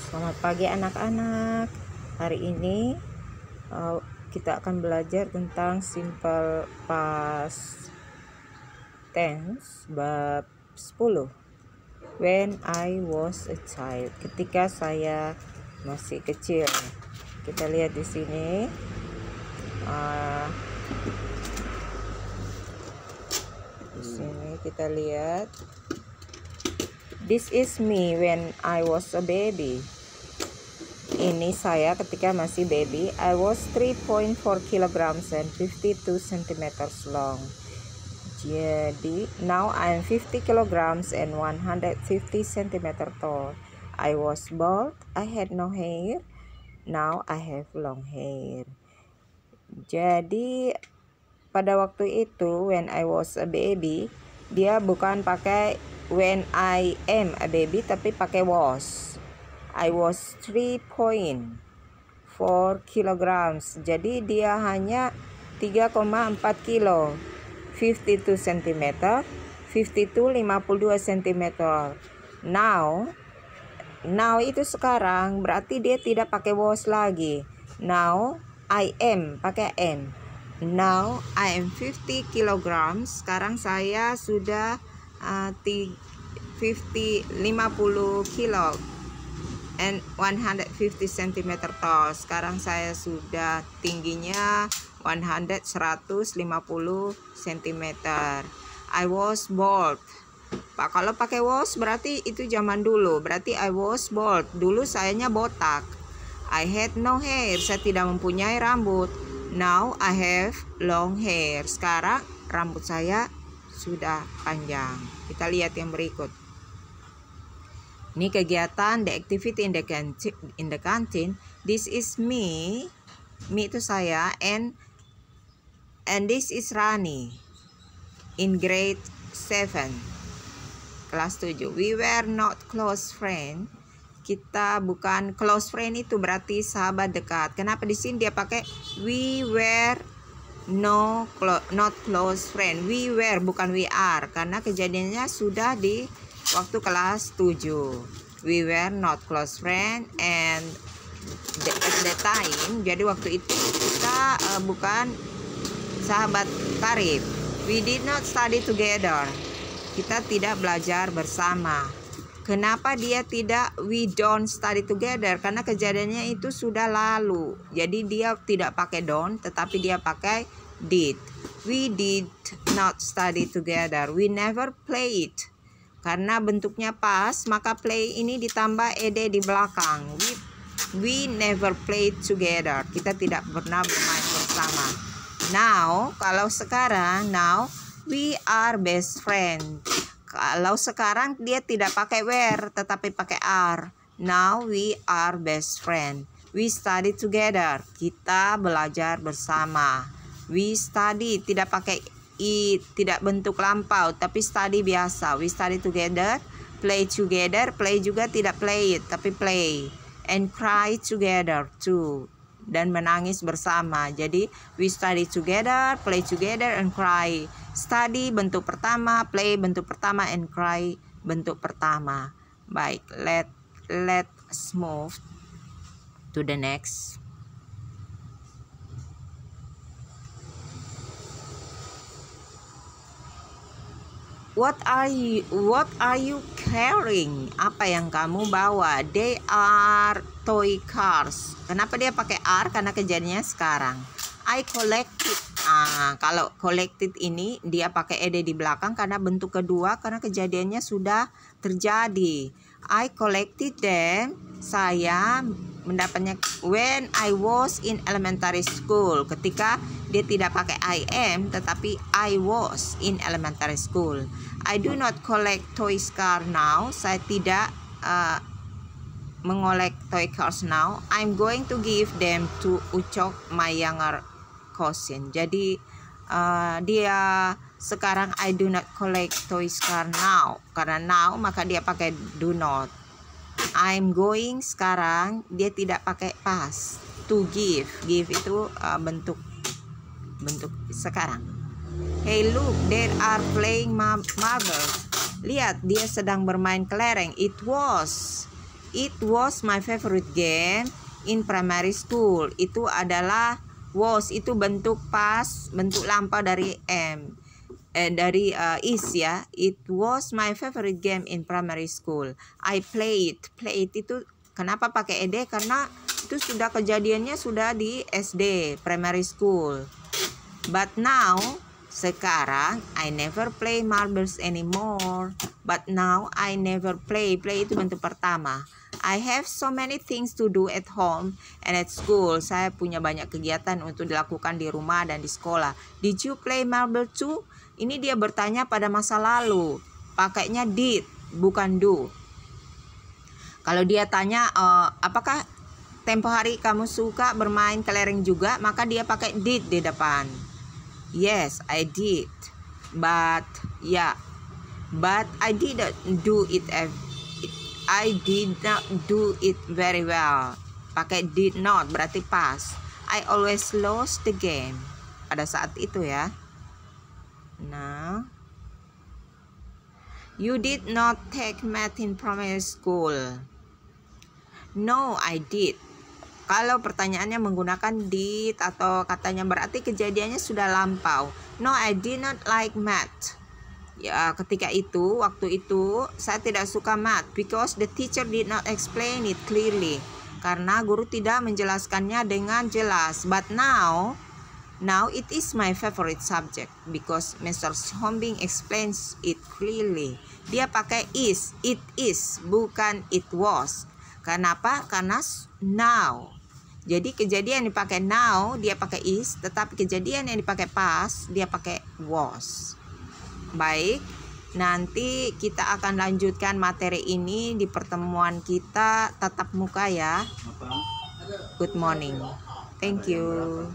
Selamat pagi anak-anak. Hari ini kita akan belajar tentang simple past tense bab 10. When I was a child. Ketika saya masih kecil. Kita lihat di sini. Di sini kita lihat. This is me when I was a baby. Ini saya ketika masih baby. I was 3.4 kilograms and 52 centimeters long. Jadi, now I am 50 kilograms and 150 centimeter tall. I was bald. I had no hair. Now I have long hair. Jadi, pada waktu itu, when I was a baby, dia bukan pakai when I am a baby, tapi pakai was. I was 3.4 kilograms. Jadi dia hanya 3,4 kilo. 52 cm. 52 cm. Now itu sekarang berarti dia tidak pakai was lagi. Now I am pakai am. Now I am 50 kilograms. Sekarang saya sudah 50 kilo and 150 cm tall. Sekarang saya sudah tingginya 150 cm. I was bald. Pak, kalau pakai was berarti itu zaman dulu. Berarti I was bald. Dulu sayanya botak. I had no hair. Saya tidak mempunyai rambut. Now I have long hair. Sekarang rambut saya sudah panjang. Kita lihat yang berikut. Ini kegiatan, the activity in the canteen. This is me. Me itu saya, and this is Rani in grade 7, kelas 7. We were not close friend. Kita bukan close friend, itu berarti sahabat dekat. Kenapa di sini dia pakai we were not close friend? We were bukan we are, karena kejadiannya sudah di waktu kelas 7. We were not close friend and at the time. Jadi waktu itu kita bukan sahabat karib. We did not study together. Kita tidak belajar bersama. Kenapa dia tidak we don't study together? Karena kejadiannya itu sudah lalu. Jadi dia tidak pakai don't, tetapi dia pakai did. We did not study together. We never played. Karena bentuknya pas, maka play ini ditambah ed di belakang. We never played together. Kita tidak pernah bermain bersama. Now, kalau sekarang, now we are best friend. Kalau sekarang dia tidak pakai were, tetapi pakai are. Now we are best friend. We study together. Kita belajar bersama. We study tidak pakai tidak bentuk lampau, tapi study biasa. We study together. Play together. Play juga tidak play it, tapi play. And cry together too. Dan menangis bersama. Jadi we study together, play together, and cry. Study bentuk pertama, play bentuk pertama, and cry bentuk pertama. Baik, let's move to the next. What are you carrying? Apa yang kamu bawa? They are toy cars. Kenapa dia pakai are? Karena kejadiannya sekarang. I collected. Kalau collected ini dia pakai ed di belakang karena bentuk kedua, karena kejadiannya sudah terjadi. I collected them. Saya mendapatnya when I was in elementary school. Ketika dia tidak pakai I am, tetapi I was in elementary school. I do not collect toy cars now. Saya tidak mengolek toy cars now. I'm going to give them to Ucok, my younger cousin. Jadi dia sekarang I do not collect toy cars now. Karena now maka dia pakai do not. I'm going sekarang dia tidak pakai past. To give. Give itu bentuk sekarang. Hey look, they are playing marbles. Lihat, dia sedang bermain kelereng. It It was my favorite game in primary school. Itu adalah was, itu bentuk past, bentuk lampau dari is ya. It was my favorite game in primary school. I played. Played itu kenapa pakai ed? Karena itu sudah kejadiannya sudah di SD, primary school. But now, sekarang I never play marbles anymore. But now I never play. Play itu bentuk pertama. I have so many things to do at home and at school. Saya punya banyak kegiatan untuk dilakukan di rumah dan di sekolah. Did you play marble too? Ini dia bertanya pada masa lalu. Pakainya did, bukan do. Kalau dia tanya, apakah tempo hari kamu suka bermain kelereng juga? Maka dia pakai did di depan. Yes, I did. But I didn't do it. I did not do it very well. Pakai did not berarti past. I always lost the game. Pada saat itu ya. Nah, you did not take math in primary school. No, I did. Kalau pertanyaannya menggunakan did atau katanya berarti kejadiannya sudah lampau. No, I did not like math. Ya, ketika itu, waktu itu saya tidak suka math because the teacher did not explain it clearly. Karena guru tidak menjelaskannya dengan jelas. But now it is my favorite subject because Mr. Hombing explains it clearly. Dia pakai is, it is, bukan it was. Kenapa? Karena now. Jadi kejadian yang dipakai now dia pakai is, tetapi kejadian yang dipakai past dia pakai was. Baik, nanti kita akan lanjutkan materi ini di pertemuan kita tatap muka ya. Good morning. Thank you.